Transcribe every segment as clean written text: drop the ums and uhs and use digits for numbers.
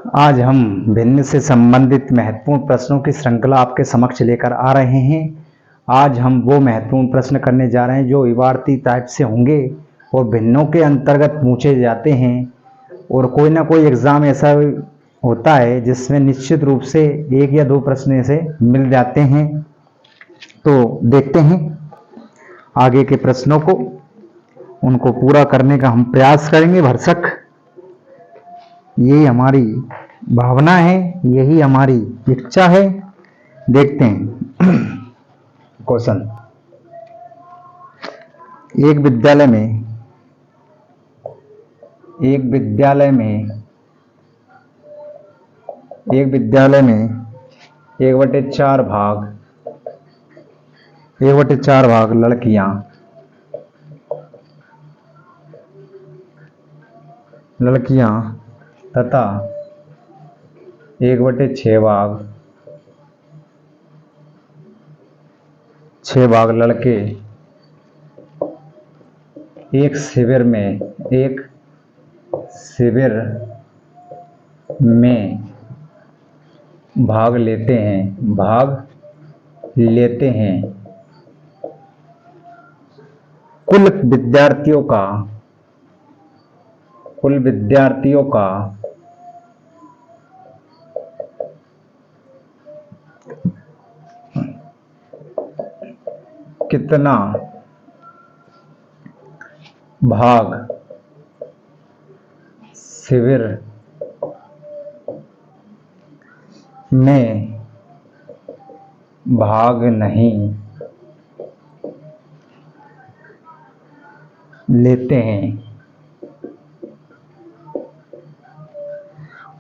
आज हम भिन्न से संबंधित महत्वपूर्ण प्रश्नों की श्रृंखला आपके समक्ष लेकर आ रहे हैं। आज हम वो महत्वपूर्ण प्रश्न करने जा रहे हैं जो इबारती टाइप से होंगे और भिन्नों के अंतर्गत पूछे जाते हैं, और कोई ना कोई एग्ज़ाम ऐसा होता है जिसमें निश्चित रूप से एक या दो प्रश्न ऐसे मिल जाते हैं। तो देखते हैं आगे के प्रश्नों को, उनको पूरा करने का हम प्रयास करेंगे भरसक। यही हमारी भावना है, यही हमारी इच्छा है। देखते हैं क्वेश्चन। एक विद्यालय में 1/4 भाग लड़कियां तथा 1/6 भाग लड़के एक शिविर में भाग लेते हैं। कुल विद्यार्थियों का कितना भाग शिविर में भाग नहीं लेते हैं।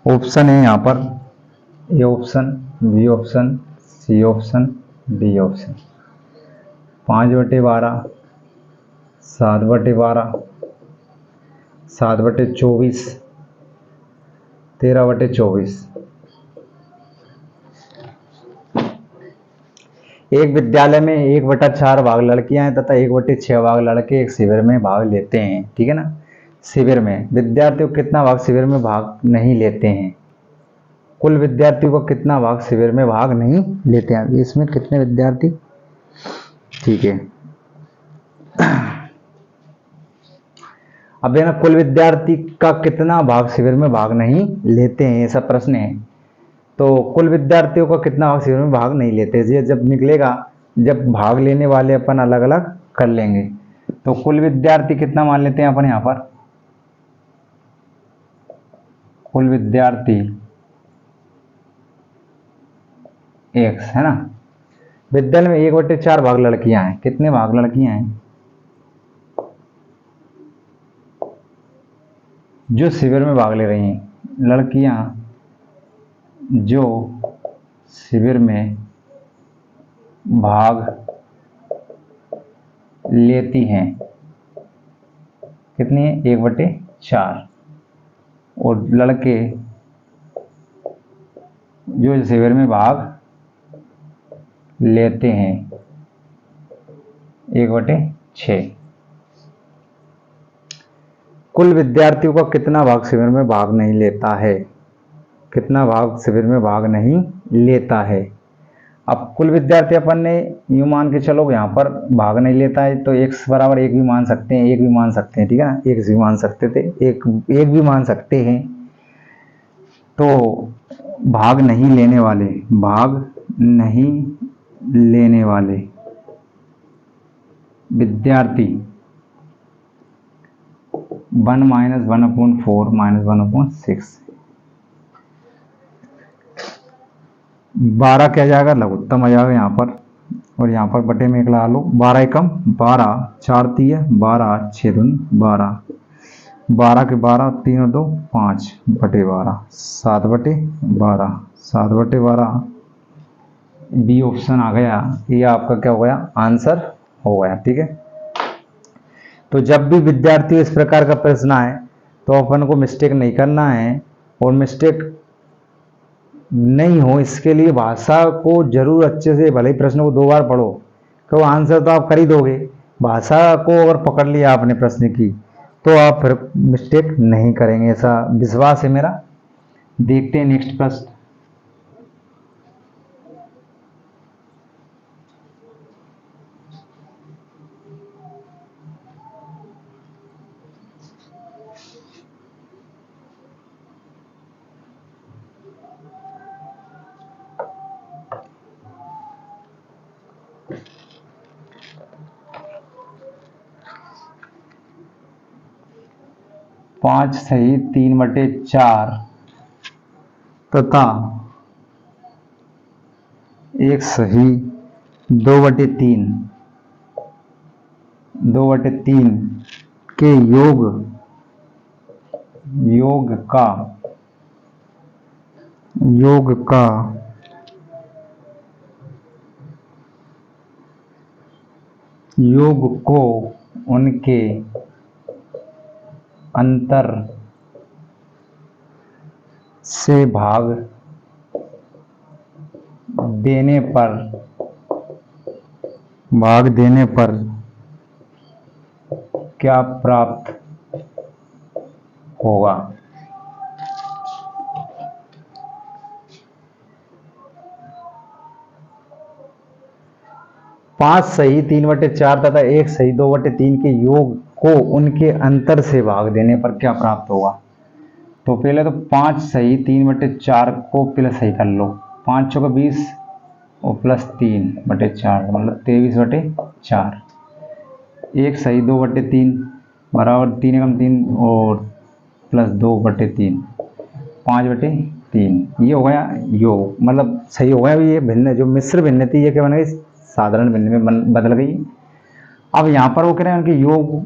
ऑप्शन है यहाँ पर A option, B option, C option, D option. 5/12, 7/12, 7/24, 13/24। एक विद्यालय में 1/4 भाग लड़कियां हैं तथा 1/6 भाग लड़के एक शिविर में भाग लेते हैं। ठीक है ना। शिविर में विद्यार्थियों कितना भाग शिविर में भाग नहीं लेते हैं। कुल विद्यार्थियों का कितना भाग शिविर में भाग नहीं लेते हैं। इसमें कितने विद्यार्थी, ठीक है। अब ना कुल विद्यार्थी का कितना भाग शिविर में भाग नहीं लेते हैं, ऐसा प्रश्न है। तो कुल विद्यार्थियों का कितना भाग शिविर में भाग नहीं लेते, ये जब निकलेगा, जब भाग लेने वाले अपन अलग अलग कर लेंगे। तो कुल विद्यार्थी कितना मान लेते हैं अपन यहाँ पर, कुल विद्यार्थी x है ना। विद्यालय में 1/4 भाग लड़कियां हैं। कितने भाग लड़कियां हैं जो शिविर में भाग ले रही हैं। लड़कियां जो शिविर में भाग लेती हैं कितनी है, 1/4। और लड़के जो शिविर में भाग लेते हैं 1/6। कुल विद्यार्थियों का कितना भाग शिविर में भाग नहीं लेता है, कितना भाग शिविर में भाग नहीं लेता है। अब कुल विद्यार्थी अपन ने यूं मान के चलो यहाँ पर भाग नहीं लेता है, तो x बराबर 1 भी मान सकते हैं, 1 भी मान सकते हैं, ठीक है ना। x भी मान सकते थे, एक भी मान सकते हैं। तो भाग नहीं लेने वाले विद्यार्थी 1 - 1/4 - 1/6। 12 क्या जाएगा, लघुत्तम आ जाएगा यहाँ पर, और यहाँ पर बटे में 1 लगा लो। 12 एकम 12, 4 तिया 12, 6 दूनी 12, 12 के 12, 3 और 2 5/12, 7/12, 7/12। बी ऑप्शन आ गया, ये आपका क्या हो गया, आंसर हो गया। ठीक है। तो जब भी विद्यार्थी इस प्रकार का प्रश्न आए तो अपन को मिस्टेक नहीं करना है, और मिस्टेक नहीं हो इसके लिए भाषा को जरूर अच्छे से, भले ही प्रश्न को 2 बार पढ़ो, तो आंसर तो आप कर ही दोगे। भाषा को अगर पकड़ लिया आपने प्रश्न की तो आप फिर मिस्टेक नहीं करेंगे, ऐसा विश्वास है मेरा। देखते हैं नेक्स्ट प्रश्न। पांच सही 3/4 तथा एक सही 2/3 के योग का योग को उनके अंतर से भाग देने पर क्या प्राप्त होगा। 5 सही 3/4 तथा एक सही 2/3 के योग को उनके अंतर से भाग देने पर क्या प्राप्त होगा। तो पहले तो 5 सही 3/4 को पहले सही कर लो। 5 चौके 20 और प्लस 3/4 मतलब 23/4। एक सही 2/3 बराबर 3 एकम 3 और प्लस 2/3 5/3। ये हो गया योग, मतलब सही हो गया। अभी ये भिन्न जो मिश्र भिन्न थी ये क्या बन गई, साधारण भिन्न में बदल गई। अब यहाँ पर वो कह रहे हैं उनके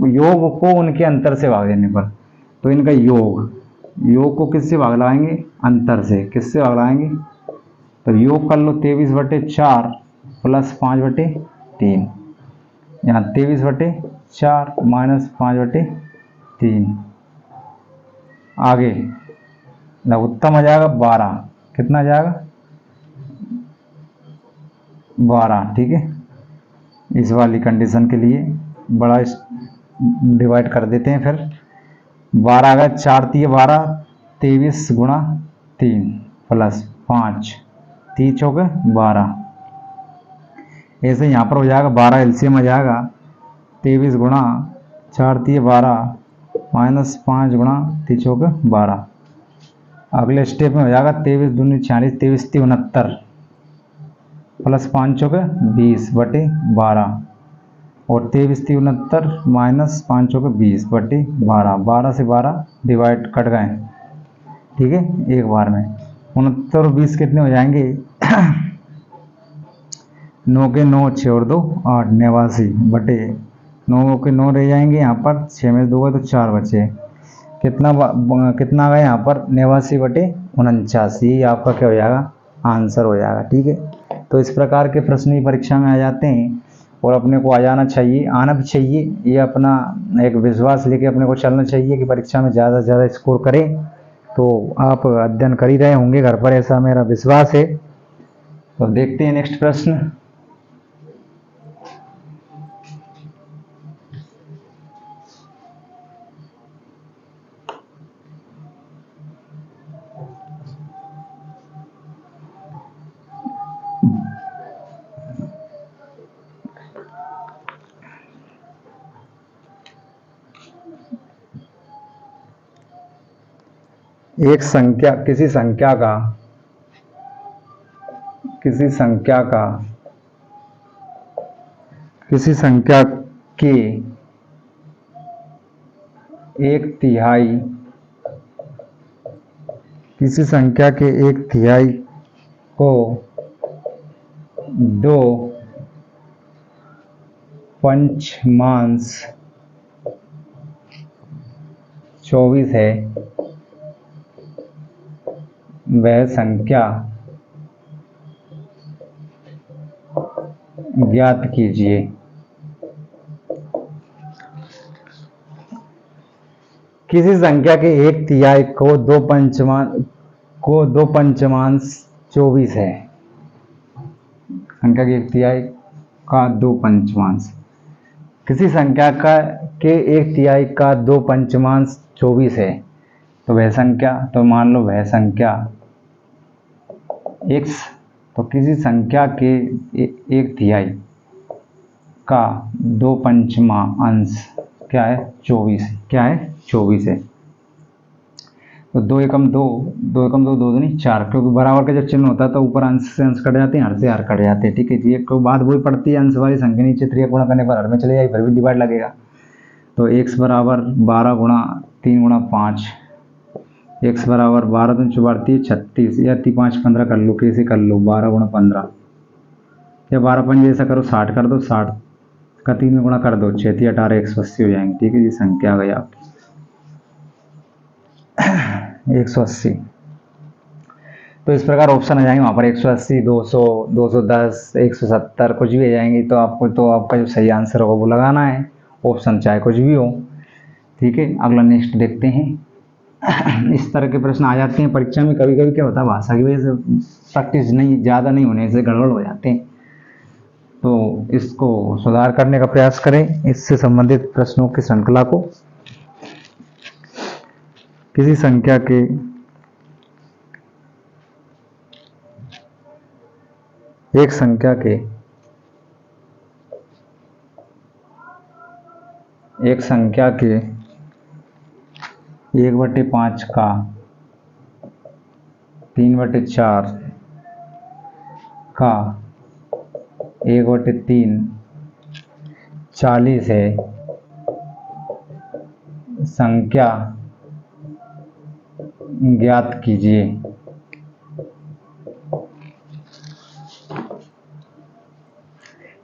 योग को उनके अंतर से भाग देने पर, तो इनका योग को किससे भाग लगाएंगे, अंतर से। किससे भाग लगाएंगे, तो योग कर लो 23/4 प्लस 5/3। यहाँ 23/4 माइनस 5/3। आगे लघुत्तम आ जाएगा 12। कितना आ जाएगा 12। ठीक है, इस वाली कंडीशन के लिए बड़ा डिवाइड कर देते हैं। फिर 12 आ गया 4 3 12 23 गुणा 3 प्लस 5 3 चौके 12। ऐसे यहाँ पर हो जाएगा 12 एलसीएम आ जाएगा 23 गुणा 4 3 12 माइनस 5 गुणा 3 चौके 12। अगले स्टेप में हो जाएगा 23 दूनी 46 23 3 69 प्लस 5 चौके 20/12 और 23 3 69 माइनस 5 चौके 20/12। 12 से 12 डिवाइड कट गए। ठीक है, एक बार में 69 और 20 कितने हो जाएंगे 9 के 9 छोड़ दो 8 89/9 के 9 रह जाएंगे। यहाँ पर 6 में 2 है तो 4 बचे। कितना आ गया यहाँ पर 89/49। ये आपका क्या हो जाएगा, आंसर हो जाएगा। ठीक है, तो इस प्रकार के प्रश्न ही परीक्षा में आ जाते हैं और अपने को आ जाना चाहिए, आना भी चाहिए। ये अपना एक विश्वास लेके अपने को चलना चाहिए कि परीक्षा में ज़्यादा से ज़्यादा स्कोर करें। तो आप अध्ययन कर ही रहे होंगे घर पर, ऐसा मेरा विश्वास है। तो देखते हैं नेक्स्ट प्रश्न। एक संख्या किसी संख्या के एक तिहाई को 2 पंचमांश 24 है, वह संख्या ज्ञात कीजिए। किसी संख्या के एक तिहाई को 2 पंचमांश 24 है। संख्या के एक तिहाई का 2 पंचमांश, किसी संख्या के एक तिहाई का 2 पंचमांश 24 है, तो वह संख्या, तो मान लो वह संख्या x, तो किसी संख्या के एक तिहाई का 2/5 अंश क्या है 24, क्या है 24 है। तो 2 एकम 2, 2 एकम 2, 2 दूनी 4, क्योंकि बराबर का जब चिन्ह होता है तो ऊपर अंश से अंश कट जाते हैं, हर से हर कट जाते हैं, ठीक है जी। एक बात वही पड़ती है, अंश वाली संख्या नीचे त्रिया गुणा करने पर हर में चले जाएगी, फिर भी डिवाइड लगेगा। तो x बराबर 12 गुणा 3 गुणा 5, x बराबर 12 दूनी 34 36, या 3 5 15 कर लो, कैसे कर लो, 12 गुणा 15 या 12 5 जैसा करो, 60 कर दो, 60 का 3 में गुणा कर दो, 6 3 18 180 हो जाएंगे, ठीक है जी। संख्या आ गई आपकी 180। तो इस प्रकार ऑप्शन आ जाएंगे वहाँ पर 180, 200, 210, 170 कुछ भी आ जाएंगे। तो आपको, तो आपका जो सही आंसर होगा वो लगाना है, ऑप्शन चाहे कुछ भी हो, ठीक है। अगला नेक्स्ट देखते हैं। इस तरह के प्रश्न आ जाते हैं परीक्षा में। कभी कभी क्या होता है, भाषा की वजह से प्रैक्टिस नहीं ज़्यादा नहीं होने से गड़बड़ हो जाते हैं, तो इसको सुधार करने का प्रयास करें। इससे संबंधित प्रश्नों की श्रृंखला को किसी संख्या के एक संख्या के 1/5 का 3/4 का 1/3 40 है। संख्या ज्ञात कीजिए।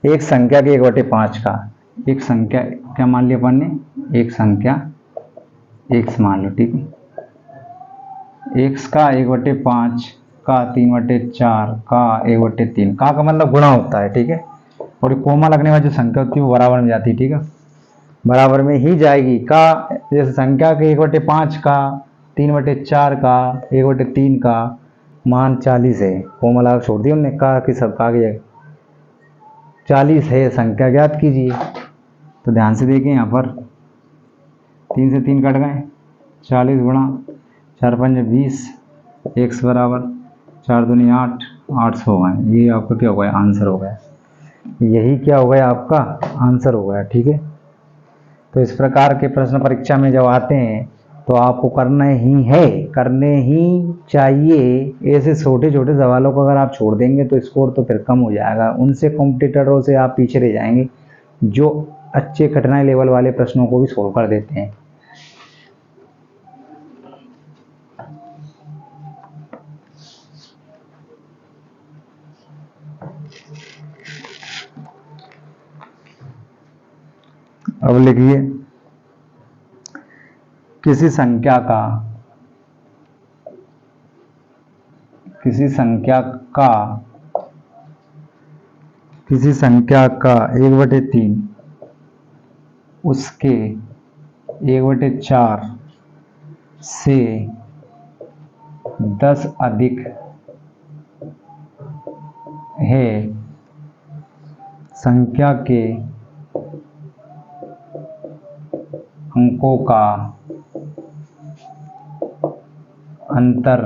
एक संख्या के 1/5 का, एक संख्या क्या मान लिया अपन ने, एक संख्या x मान लो, ठीक है। x का 1/5 का 3/4 का 1/3 का मतलब गुणा होता है, ठीक है। और कोमा लगने वाली जो संख्या होती है वो बराबर में जाती है, ठीक है, बराबर में ही जाएगी। का जैसे संख्या के 1/5 का 3/4 का 1/3 का मान 40 है, कोमा लगा छोड़ दी उनने, का कि सब का गया 40 है, संख्या ज्ञात कीजिए। तो ध्यान से देखें, यहाँ पर 3 से 3 कट गए, 40 गुणा 4 5 20, x बराबर 4 दूनी 8, 800 हो गए। ये आपका क्या हो गया, आंसर हो गया। यही क्या हो गया, आपका आंसर हो गया, ठीक है। तो इस प्रकार के प्रश्न परीक्षा में जब आते हैं तो आपको करने ही चाहिए। ऐसे छोटे छोटे सवालों को अगर आप छोड़ देंगे तो स्कोर तो फिर कम हो जाएगा, उनसे कॉम्पिटिटरों से आप पीछे रह जाएंगे जो अच्छे कठिनाई लेवल वाले प्रश्नों को भी सोल्व कर देते हैं। अब लिखिए, किसी संख्या का 1/3 उसके 1/4 से 10 अधिक है। संख्या के अंकों का अंतर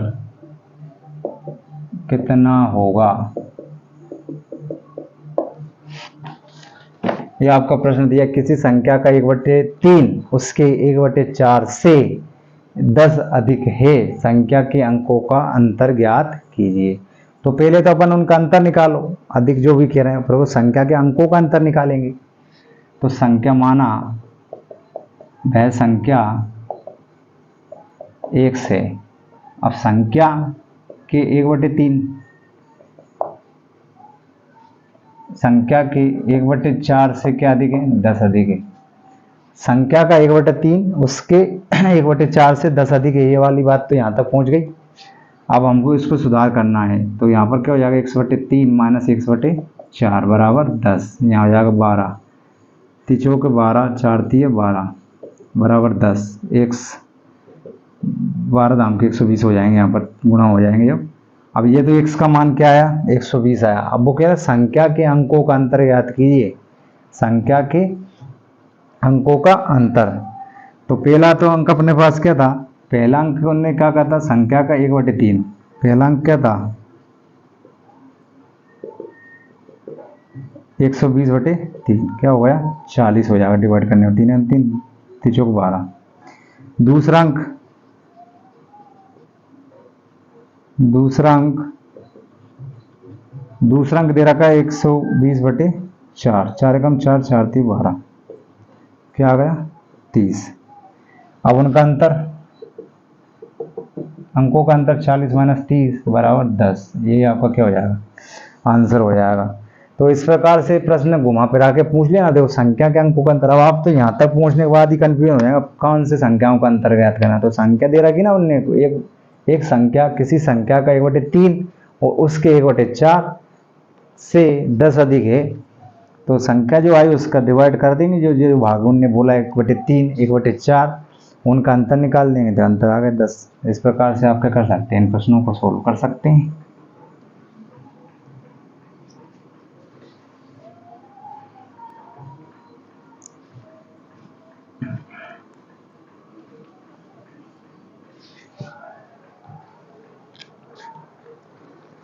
कितना होगा। यह आपका प्रश्न दिया, किसी संख्या का 1/3 उसके 1/4 से 10 अधिक है, संख्या के अंकों का अंतर ज्ञात कीजिए। तो पहले तो अपन उनका अंतर निकालो, अधिक जो भी कह रहे हैं, फिर वो संख्या के अंकों का अंतर निकालेंगे। तो संख्या माना वह संख्या x है। अब संख्या के 1/3, संख्या के 1/4 से क्या अधिक है, 10 अधिक है। संख्या का 1/3 उसके 1/4 से 10 अधिक है, ये वाली बात तो यहाँ तक पहुँच गई। अब हमको इसको सुधार करना है, तो यहाँ पर क्या हो जाएगा, 1/3 माइनस 1/4 बराबर 10, यहाँ हो जाएगा 12, 3 चौके 12, 4 3 12 बराबर 10, x 12 दाम के 120 हो जाएंगे, यहाँ पर गुणा हो जाएंगे जब। अब ये तो x का मान क्या आया, 120 आया। अब वो कह रहा है संख्या के अंकों का अंतर ज्ञात कीजिए, संख्या के अंकों का अंतर। तो पहला तो अंक अपने पास क्या था, पहला अंक उनने क्या कहा था, संख्या का 1/3। पहला अंक क्या था, 120/3, क्या हो गया 40 हो जाएगा, डिवाइड करने में 3 3 3 चौक 12। दूसरा अंक दे रखा है 120/4, 4 एकम 4, 4 3 12, क्या आ गया 30। अब उनका अंतर, अंकों का अंतर 40 - 30 बराबर 10, ये आपका क्या हो जाएगा, आंसर हो जाएगा। तो इस प्रकार से प्रश्न घुमा फिरा के पूछ लेना, देखो संख्या के अंकों का अंतर। अब आप तो यहाँ तक पहुँचने के बाद ही कंफ्यूजन हो जाएगा कौन से संख्याओं का अंतर ज्ञात करना। तो संख्या दे रखी ना उनने, एक संख्या, किसी संख्या का 1/3 और उसके 1/4 से 10 अधिक है, तो संख्या जो आई उसका डिवाइड कर देंगे, जो जो भाग उनने बोला 1/3 1/4, उनका अंतर निकाल देंगे तो अंतर आ गया 10। इस प्रकार से आप क्या कर सकते हैं, इन प्रश्नों को सोल्व कर सकते हैं।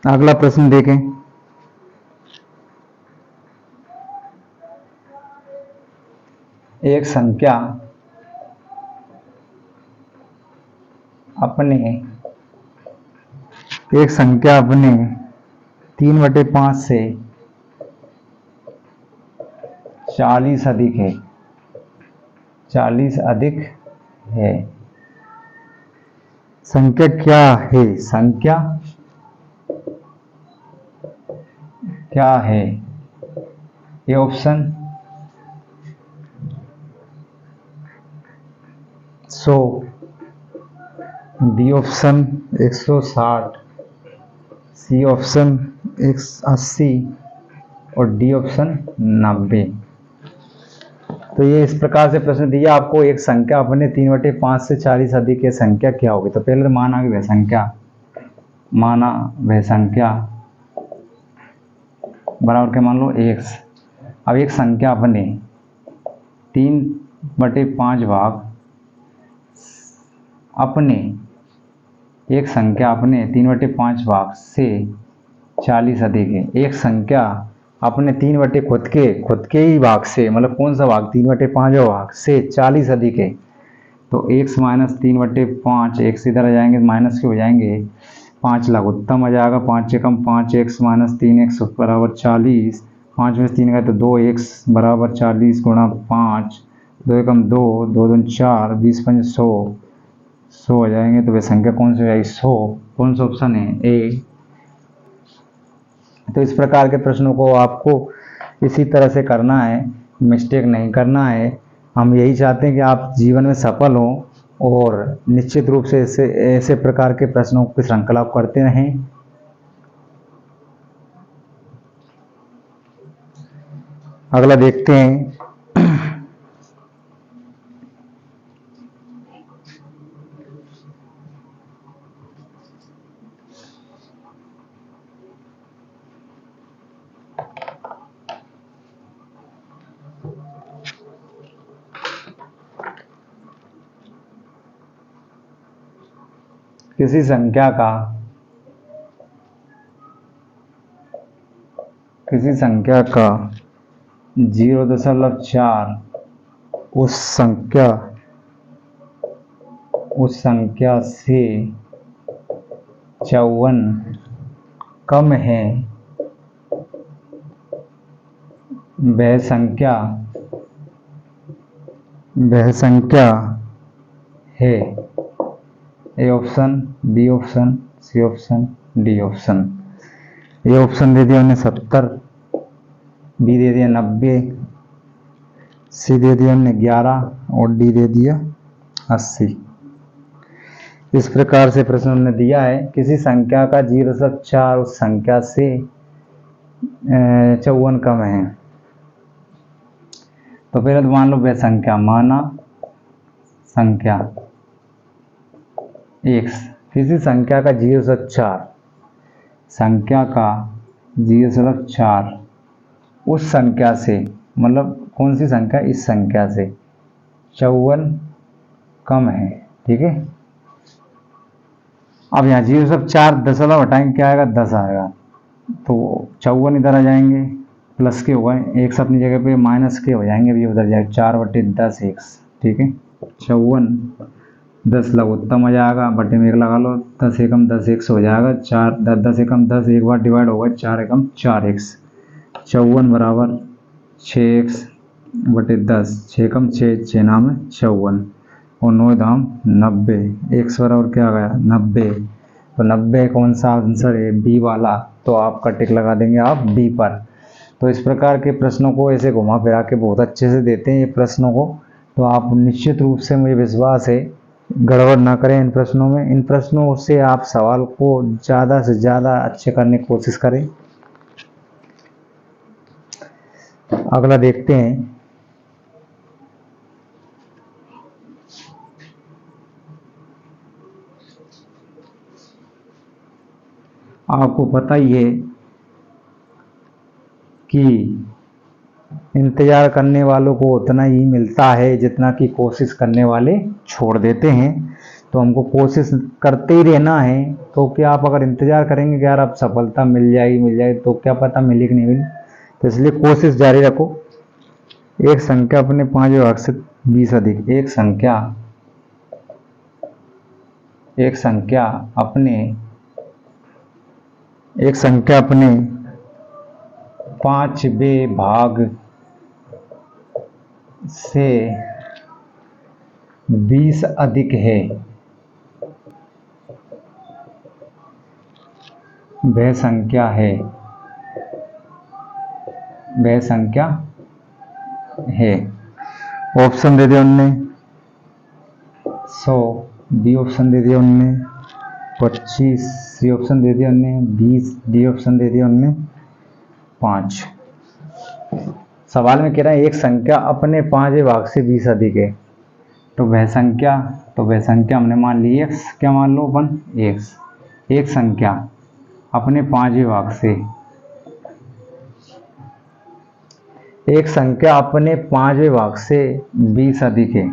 अगला प्रश्न देखें। एक संख्या अपने 3/5 से 40 अधिक है, 40 अधिक है। संख्या क्या है, संख्या क्या है? A option 100, B option 160, C option 180 और डी ऑप्शन 90। तो ये इस प्रकार से प्रश्न दिया आपको, एक संख्या अपने 3/5 से 40 अधिक है, संख्या क्या होगी। तो पहले माना कि वह संख्या बराबर के मान लो x। अब एक संख्या अपने 3/5 भाग अपने, एक संख्या अपने 3/5 भाग से 40 अधिक है। एक संख्या अपने खुद के ही भाग से, मतलब कौन सा भाग, 3/5 भाग से 40 अधिक है। तो x - 3/5, x इधर आ जाएंगे माइनस के हो जाएंगे, 5 लघुत्तम आ जाएगा, 5 एकम 5, x - 3x बराबर 40, 5 में से 3 गए तो 2x बराबर 40 गुणा 5, 2 एकम 2, 2 दूनी 4, 20 × 5 = 100 हो जाएंगे। तो वह संख्या कौन सी हो जाएगी, 100। कौन सा ऑप्शन है, ए। तो इस प्रकार के प्रश्नों को आपको इसी तरह से करना है, मिस्टेक नहीं करना है। हम यही चाहते हैं कि आप जीवन में सफल हों और निश्चित रूप से ऐसे प्रकार के प्रश्नों की श्रृंखला करते रहें। अगला देखते हैं। किसी संख्या का 0.4 उस संख्या से 54 कम है, वह संख्या है। A option, B option, C option, D option. A option दे दिया हमने 70, बी दे दिया 90, सी दे दिया हमने 11 और डी दे दिया 80। इस प्रकार से प्रश्न हमने दिया है, किसी संख्या का 0.4 उस संख्या से 54 कम है। तो पहले तो मान लो वह संख्या, माना संख्या x, किसी संख्या का 0.4, संख्या का 0.4 उस संख्या से, मतलब कौन सी संख्या, इस संख्या से 54 कम है। ठीक है, अब यहाँ 0 सब 4 10 हटाएंगे, क्या आएगा? 10 आएगा। तो 54 इधर आ जाएंगे, प्लस के हो गए, एक्स अपनी जगह पे, माइनस के हो जाएंगे, अभी उधर जाएगा 4/10 एक्स। ठीक है, 54 10 लघुत्तम आ जाएगा, बटे में 1 लगा लो, 10 एकम 10 एक्स हो जाएगा, 4 10 एकम 10, एक बार डिवाइड होगा, 4 एकम 4 एक्स। 54 बराबर 6x/10, 6 एकम 6, 6 नाम है 54, और 9 धाम 90, एक्स बराबर क्या आ गया? 90। तो 90 कौन सा आंसर है? बी वाला। तो आपका टिक लगा देंगे आप बी पर। तो इस प्रकार के प्रश्नों को ऐसे घुमा फिरा के बहुत अच्छे से देते हैं ये प्रश्नों को। तो आप निश्चित रूप से, मुझे विश्वास है, गड़बड़ ना करें इन प्रश्नों में। इन प्रश्नों से आप सवाल को ज़्यादा से ज़्यादा अच्छे करने की कोशिश करें। अगला देखते हैं। आपको पता ही है कि इंतज़ार करने वालों को उतना ही मिलता है जितना कि कोशिश करने वाले छोड़ देते हैं। तो हमको कोशिश करते ही रहना है। तो क्या आप अगर इंतज़ार करेंगे कि यार अब सफलता मिल जाएगी, तो क्या पता मिली कि नहीं मिली। तो इसलिए कोशिश जारी रखो। एक संख्या अपने 5 भाग से 20 अधिक, एक संख्या अपने 5वें भाग से 20 अधिक है, वह संख्या है। ऑप्शन दे दिया उनने 100, बी ऑप्शन दे दिया उनने 25, सी ऑप्शन दे दिया उनने 20, डी ऑप्शन दे दिया उनने 5। सवाल में कह रहा है एक संख्या अपने 5वें भाग से 20 अधिक है, तो वह संख्या हमने मान ली x, क्या मान लो अपन? x। एक संख्या अपने 5वें भाग से, एक संख्या अपने 5वें भाग से 20 अधिक है।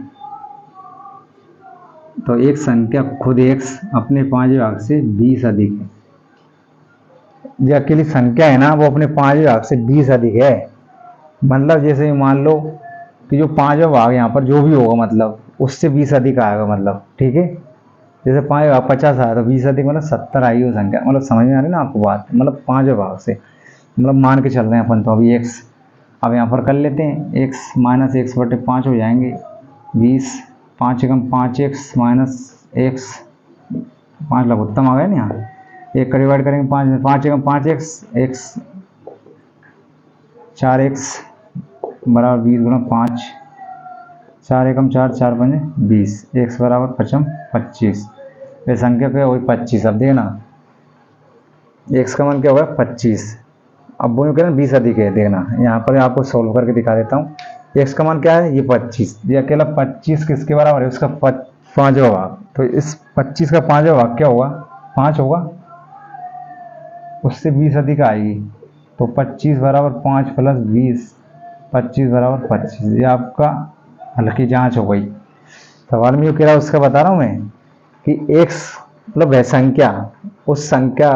तो एक संख्या खुद x अपने 5वें भाग से 20 अधिक है। जो अकेली संख्या है ना, वो अपने 5वें भाग से 20 अधिक है। मतलब जैसे मान लो कि जो 5वां भाग यहाँ पर जो भी होगा, मतलब उससे 20 अधिक आएगा, मतलब ठीक है। जैसे 5 भाग 50 आया तो 20 अधिक मतलब 70 आई वो संख्या। मतलब समझ में आ रही ना आपको बात? मतलब 5वें भाग से, मतलब मान के चल रहे हैं अपन तो अभी x। अब यहाँ पर कर लेते हैं, x माइनस एक्स बटे 5 हो जाएंगे 20, 5 एकम 5x माइनस एक्स, 5 लघुत्तम आ गए ना यहाँ, एक का डिवाइड करेंगे 5 में, 5 एकम 5x, x 4x बराबर 20 गुना 5, 4 एकम 4, 4 पंजे 20, x बराबर 5 25। ये संख्या क्या हुई? 25। अब देखना x का मान क्या होगा? 25। अब वो कह रहे हैं 20 अधिक है। देखना यहाँ पर आपको सोल्व करके दिखा देता हूँ। x का मान क्या है? ये 25। ये अकेला 25 किसके बराबर है? उसका 5वां भाग। तो इस 25 का 5वां भाग क्या होगा? 5 होगा, उससे 20 अधिक आएगी। तो 25 बराबर 5 प्लस 20, 25 बराबर 25। ये आपका हल की जाँच हो गई। सवाल में ये कह रहा है, उसका बता रहा हूँ मैं कि x मतलब वह संख्या, उस संख्या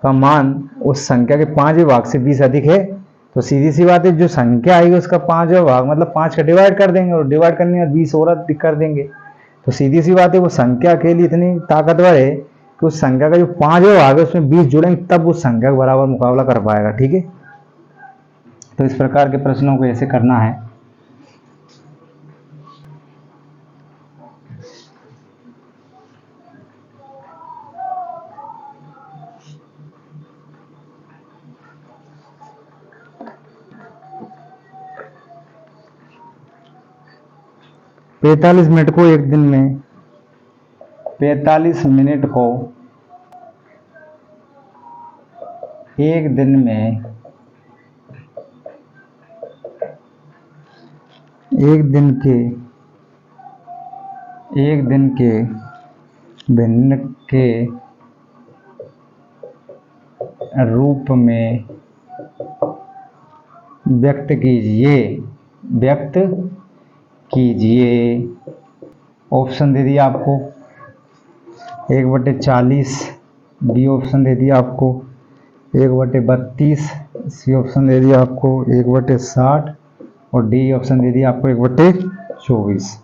का मान उस संख्या के 5वें भाग से 20 अधिक है। तो सीधी सी बात है, जो संख्या आएगी उसका 5वां भाग मतलब 5 का डिवाइड कर देंगे, और डिवाइड करने में 20 और अधिक कर देंगे। तो सीधी सी बात है, वो संख्या के लिए इतनी ताकतवर है कि उस संख्या का जो 5वां भाग है उसमें 20 जुड़ेंगे, तब उस संख्या के बराबर मुकाबला कर पाएगा। ठीक है, तो इस प्रकार के प्रश्नों को ऐसे करना है। पैंतालीस मिनट को एक दिन में 45 मिनट को एक दिन में एक दिन के भिन्न के रूप में व्यक्त कीजिए। ऑप्शन दे दिया आपको 1/40 बी ऑप्शन दे दिया आपको, 1/32 सी ऑप्शन दे दिया आपको, 1/60 और डी ऑप्शन दे दिया आपको 1/24।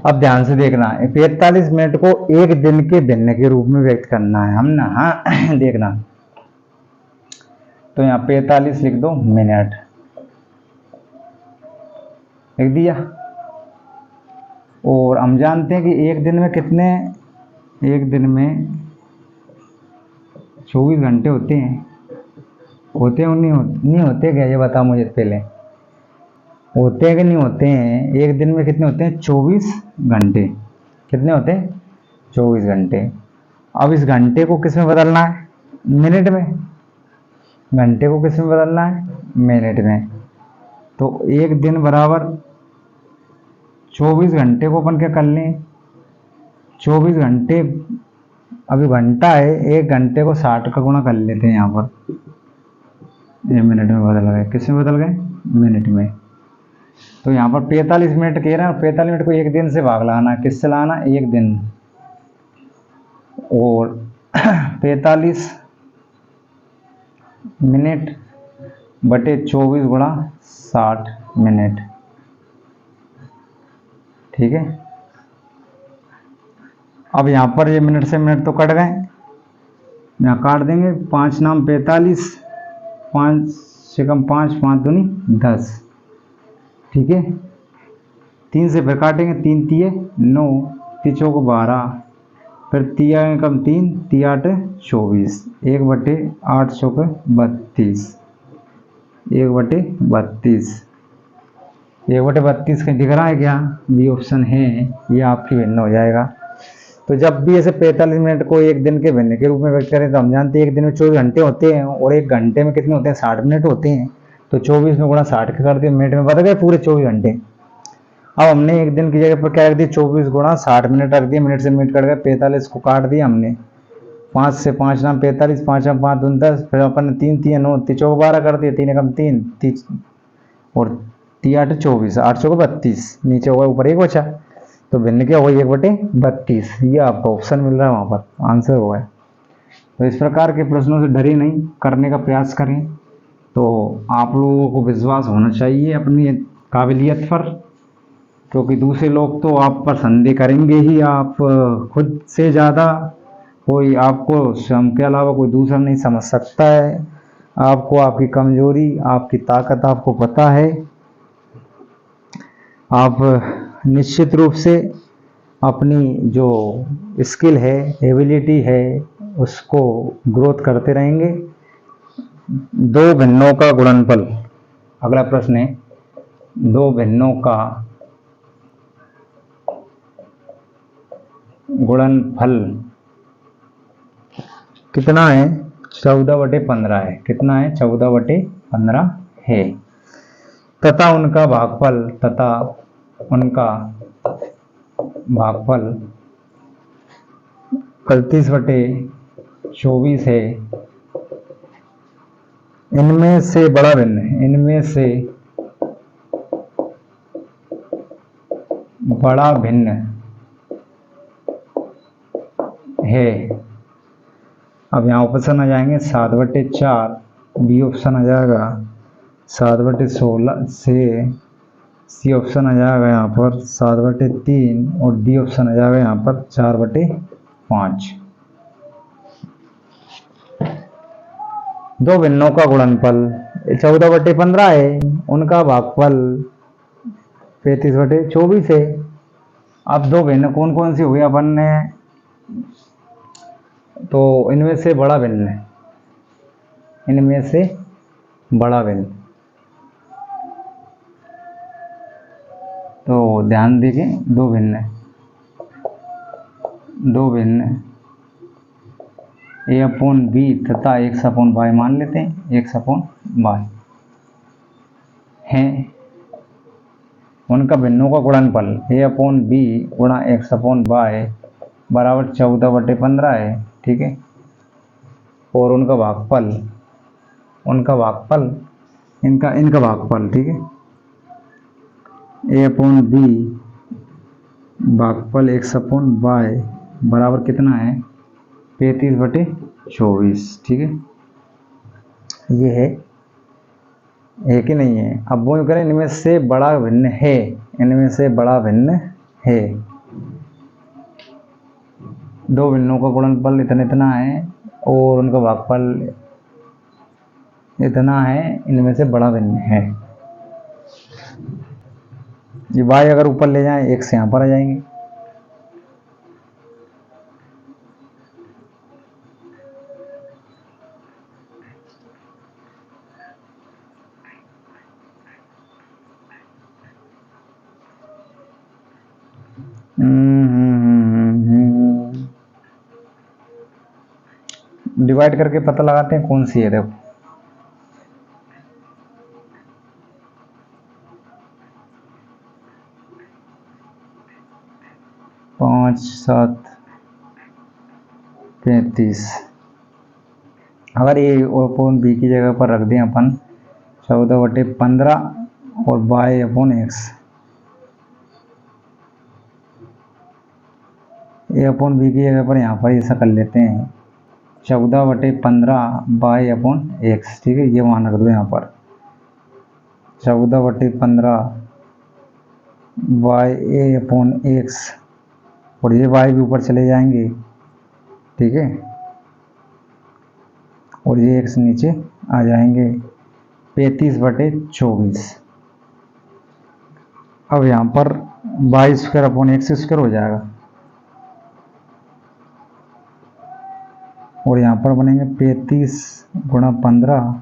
अब ध्यान से देखना है, 45 मिनट को एक दिन के भिन्न के रूप में व्यक्त करना है हम ना। हाँ देखना, तो यहाँ 45 लिख दो मिनट, लिख दिया। और हम जानते हैं कि एक दिन में कितने, एक दिन में 24 घंटे होते हैं, होते हैं नहीं होते क्या, ये बताओ मुझे पहले, होते हैं कि नहीं होते हैं? एक दिन में कितने होते हैं? 24 घंटे। कितने होते हैं? 24 घंटे। अब इस घंटे को किस में बदलना है? मिनट में। घंटे को किस में बदलना है? मिनट में। तो एक दिन बराबर 24 घंटे को अपन क्या कर लें, 24 घंटे, अभी घंटा है, एक घंटे को 60 का गुणा कर लेते हैं यहाँ पर, ये मिनट में बदल गए। किस में बदल गए? मिनट में। तो यहाँ पर 45 मिनट कह रहे हैं, 45 मिनट को एक दिन से भाग लगाना है। किससे लगाना? एक दिन। और 45 मिनट बटे 24 गुणा 60 मिनट, ठीक है। अब यहाँ पर ये मिनट से मिनट तो कट गए, यहाँ काट देंगे। 5 नाम 45, 5 से कम 5, 5 दूनी 10, ठीक है। 3 से फिर काटेंगे, 3 तिये 9, 3 चौक 12, फिर तिया कम 3, 3 8 24, 1/8 चौक 32, 1/32, 1/32 कहीं दिख रहा है क्या? बी ऑप्शन है, ये आपकी भिन्न हो जाएगा। तो जब भी ऐसे 45 मिनट को एक दिन के भिन्न के रूप में व्यक्त करें, तो हम जानते हैं एक दिन में 24 घंटे होते हैं और एक घंटे में कितने होते हैं? 60 मिनट होते हैं। तो 24 में गुणा 60 के कर दिए, मिनट में बदल गए पूरे 24 घंटे। अब हमने एक दिन की जगह पर क्या रख दिया? 24 गुणा 60 मिनट रख दिए, मिनट से मिनट कट गए, 45 को काट दिया हमने। 5 से 5 नाम 45, 5 नाम 5 दून 10, फिर अपन ने 3 3 9, 3 चौक 12 कर दिया, 3 एकम 3, 3 और 3 8 24, 8 चौक 32, नीचे होगा ऊपर एक बचा, तो भिन्न क्या होगा? 1/32। ये आपको ऑप्शन मिल रहा है, वहाँ पर आंसर हुआ है। तो इस प्रकार के प्रश्नों से डरे नहीं, करने का प्रयास करें, तो आप लोगों को विश्वास होना चाहिए अपनी काबिलियत पर, क्योंकि दूसरे लोग तो आप पर संदेह करेंगे ही, आप खुद से ज़्यादा कोई आपको स्वयं के अलावा कोई दूसरा नहीं समझ सकता है। आपको आपकी कमजोरी, आपकी ताकत आपको पता है। आप निश्चित रूप से अपनी जो स्किल है, एबिलिटी है, उसको ग्रोथ करते रहेंगे। दो भिन्नों का गुणनफल, अगला प्रश्न है, दो भिन्नों का गुणनफल कितना है? 14/15 है। कितना है? 14/15 है। तथा उनका भागफल 35/24 है। इनमें से बड़ा भिन्न है, इनमें से बड़ा भिन्न है। अब यहाँ ऑप्शन आ जाएंगे 7/4, बी ऑप्शन आ जाएगा 7/16 से, सी ऑप्शन आ जाएगा यहाँ पर 7/3 और डी ऑप्शन आ जाएगा यहाँ पर 4/5। दो भिन्नों का गुणनफल 14/15 है, उनका भागफल 35/24 है। अब दो भिन्न कौन कौन सी हुई अपन ने, तो इनमें से बड़ा भिन्न है, इनमें से बड़ा भिन्न, तो ध्यान दीजिए, दो भिन्न a/b तथा x/y मान लेते हैं, x/y हैं। उनका भिन्नों का गुणनफल a/b गुणा x/y बराबर 14/15 है, ठीक है। और उनका भागफल इनका भागफल, ठीक है, a/b भागफल x/y बराबर कितना है 35/24। ठीक है, ये है कि नहीं है। अब वो करें इनमें से बड़ा भिन्न है, इनमें से बड़ा भिन्न है। दो भिन्नों का गुणनफल इतना इतना है और उनका भागफल इतना है, इनमें से बड़ा भिन्न है। ये y अगर ऊपर ले जाएं x यहाँ पर आ जाएंगे। डिवाइड करके पता लगाते हैं कौन सी है। देखो 5, 7, 35। अगर ए अपॉन बी की जगह पर रख दें अपन 14/15 और y/x, ए अपॉन बी की जगह पर यहाँ पर ऐसा कर लेते हैं 14/15 y/x। ठीक है, ये मान रख दो यहाँ पर 14/15 y/x और ये y भी ऊपर चले जाएंगे। ठीक है, और ये x नीचे आ जाएंगे 35/24। अब यहाँ पर y² हो जाएगा और यहाँ पर बनेंगे 35×15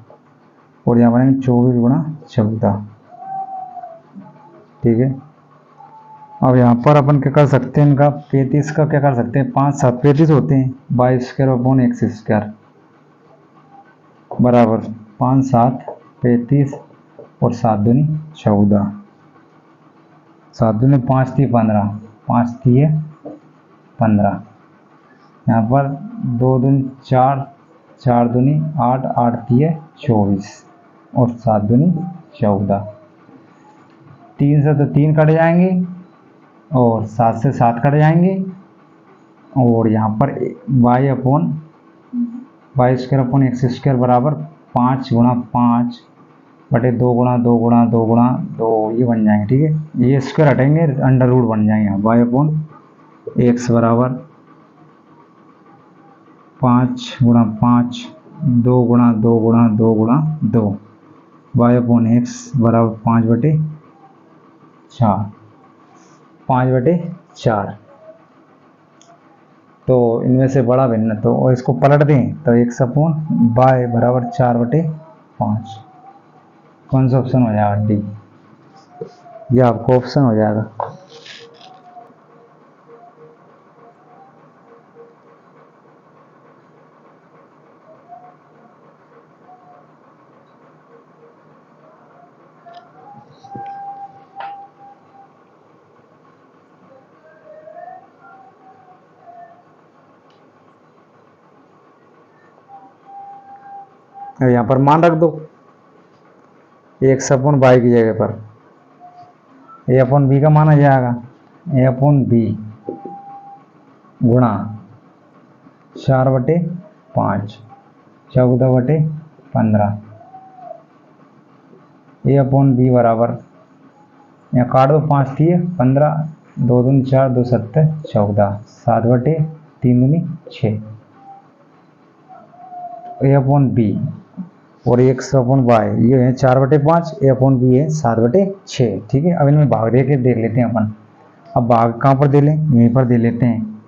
और यहाँ बनेंगे 24×14। ठीक है, अब यहाँ पर अपन क्या कर सकते हैं, इनका 35 का क्या कर सकते हैं, 5, 7 35 होते हैं, y²/x² बराबर 5, 7 35 और 7 दूनी 14, 7 दूनी 5 3 15, 5 3 15। यहाँ पर 2 दूनी 4, 4 दूनी 8, 8 3 24 और 7 दूनी 14। 3 से तो 3 कट जाएंगे और 7 से 7 कट जाएंगे और यहाँ पर y/x² बराबर 5×5/2×2×2×2 ये बन जाएंगे। ठीक है, ये स्क्वायर हटेंगे, अंडर रूट बन जाएंगे। y/x बराबर 5×5 2×2×2×2 y/x बराबर 5/4 5/4। तो इनमें से बड़ा भिन्न, तो और इसको पलट दें तो x/y बराबर 4/5। कौन सा ऑप्शन हो जाएगा, डी। ये आपको ऑप्शन हो जाएगा। यहाँ पर मान रख दो x/y की जगह पर a/b का मान आ जाएगा a/b गुणा 4/5 14/15 a/b बराबर, यहाँ काट दो 5 3 15, 2 दूनी 4, 2 7 14, 7/3 दूनी 6 a/b और x/y ये है 4/5, a/b है 7/6। ठीक है, अब इनमें भाग दे के देख लेते हैं अपन। अब भाग कहाँ पर दे लें, यहीं पर दे लेते हैं।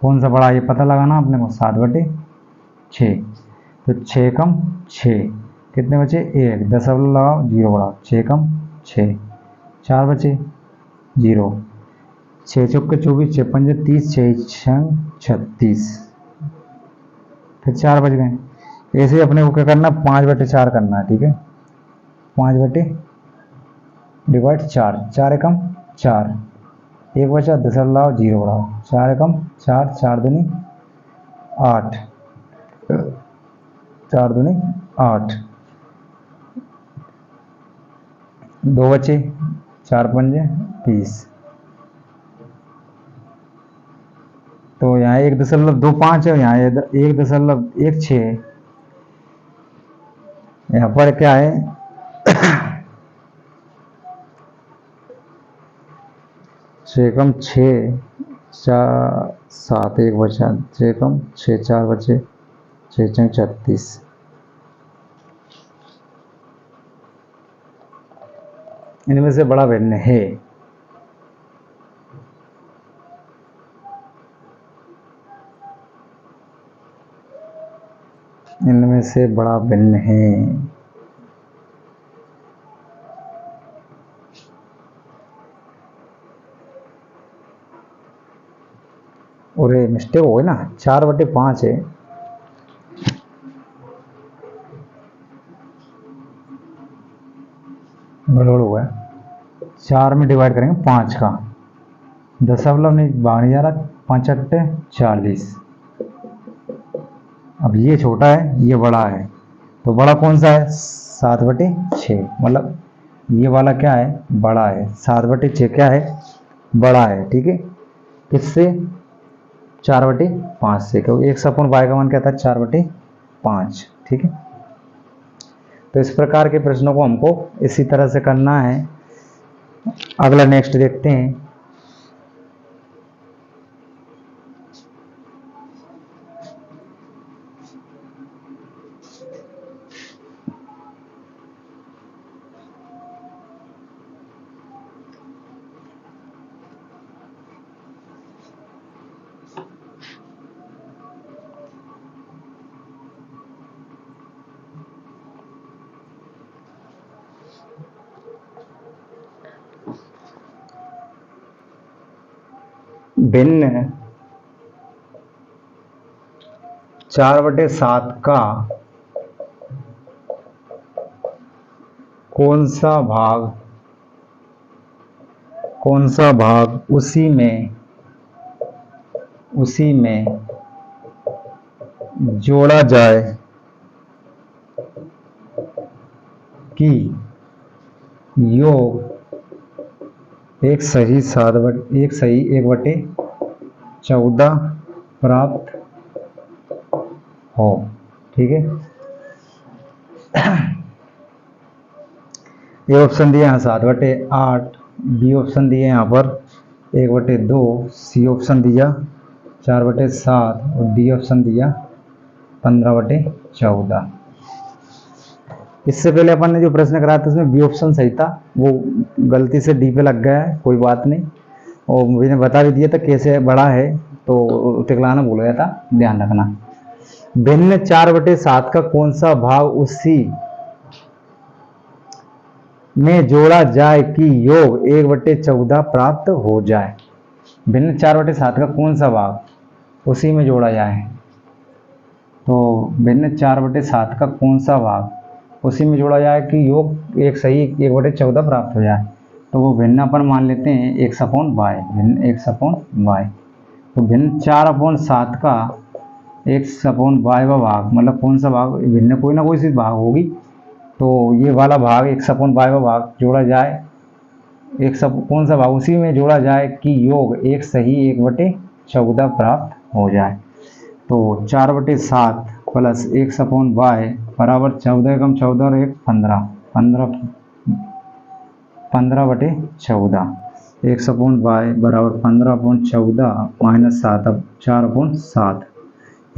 कौन सा बड़ा ये पता लगाना अपने को, 7/6। तो 6 कम 6 कितने बचे, 1 दशमलव लगाओ 0 बढ़ाओ, 6 कम 6 4 बचे 0, 6 चौके 24, 6 पंजे 30, 6 छंग 36, फिर 4 बच गए। ऐसे ही अपने को क्या करना, 5/4 करना है। ठीक है, 5/4, 4 एकम 4, 1 बचा दशमलव 0 बढ़ाओ, 4 एकम 4, 4 दूनी 8, 4 दूनी 8, 2 बचे 4 पंजे 20, तो यहाँ 1.25 है, यहाँ 1.16 है। यहाँ पर क्या है छेकम 6 4 7 1 बचा, छेकम 6 4 बचे, 6 6 36। इनमें से बड़ा भिन्न है। इनमें से बड़ा भिन्न है। और ये मिस्टेक हो गई ना, 4/5 है। गड़बड़ हुआ है। 4 में डिवाइड करेंगे 5 का, दशमलव नहीं भाग नहीं जा रहा, 5 अट्टे 40। अब ये छोटा है, ये बड़ा है, तो बड़ा कौन सा है? 7/6। मतलब ये वाला क्या है? बड़ा है। 7/6 क्या है? बड़ा है। ठीक है, किससे? 4/5 से, क्योंकि 1/y का मान क्या था? 4/5। ठीक है, तो इस प्रकार के प्रश्नों को हमको इसी तरह से करना है। अगला नेक्स्ट देखते हैं। भिन्न 4/7 का कौन सा भाग उसी में जोड़ा जाए कि योग एक सही 1/14 प्राप्त हो। ठीक है, ए ऑप्शन दिया यहाँ 7/8, बी ऑप्शन दिए यहाँ पर 1/2, सी ऑप्शन दिया 4/7 और डी ऑप्शन दिया 15/14। इससे पहले अपन ने जो प्रश्न कराया था उसमें बी ऑप्शन सही था, वो गलती से डी पे लग गया है, कोई बात नहीं। और मैंने बता भी दिया था कैसे बड़ा है, तो टिकलाना भूल गया था, ध्यान रखना। भिन्न 4/7 का कौन सा भाग उसी में जोड़ा जाए कि योग 1/14 प्राप्त हो जाए। भिन्न 4/7 का कौन सा भाग उसी में जोड़ा जाए, तो भिन्न 4/7 का कौन सा भाग उसी में जोड़ा जाए कि योग एक सही 1/14 प्राप्त हो जाए, तो वो भिन्न अपन मान लेते हैं x/y। भिन्न x/y, तो भिन्न 4/7 का x/y का भाग, मतलब कौन सा भाग? भिन्न कोई ना कोई सी भाग होगी, तो ये वाला भाग x/y का भाग जोड़ा जाए, कौन सा भाग उसी में जोड़ा जाए कि योग एक सही 1/14 प्राप्त हो जाए। तो 4/7 प्लस x/y बराबर 14 कम 14 और 1 15, 15/14। x/y बराबर 15/14 माइनस 7, अब 4/7।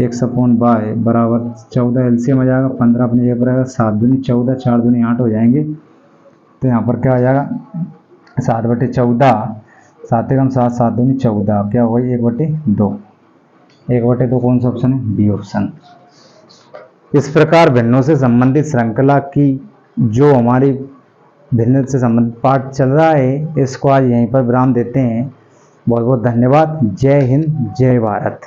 x/y बराबर 14, एलसीएम आ जाएगा, 15 अपनी जगह पर आएगा, 7 दूनी 14, 4 दूनी 8 हो जाएंगे। तो यहाँ पर क्या आ जाएगा? 7/14, 7 कम 7, 7 दूनी 14, क्या होगा? 1/2। 1/2 कौन सा ऑप्शन है? B option. इस प्रकार भिन्नों से संबंधित श्रृंखला की जो हमारी भिन्न से संबंधित पाठ चल रहा है, इसको आज यहीं पर विराम देते हैं। बहुत बहुत धन्यवाद। जय हिंद, जय भारत।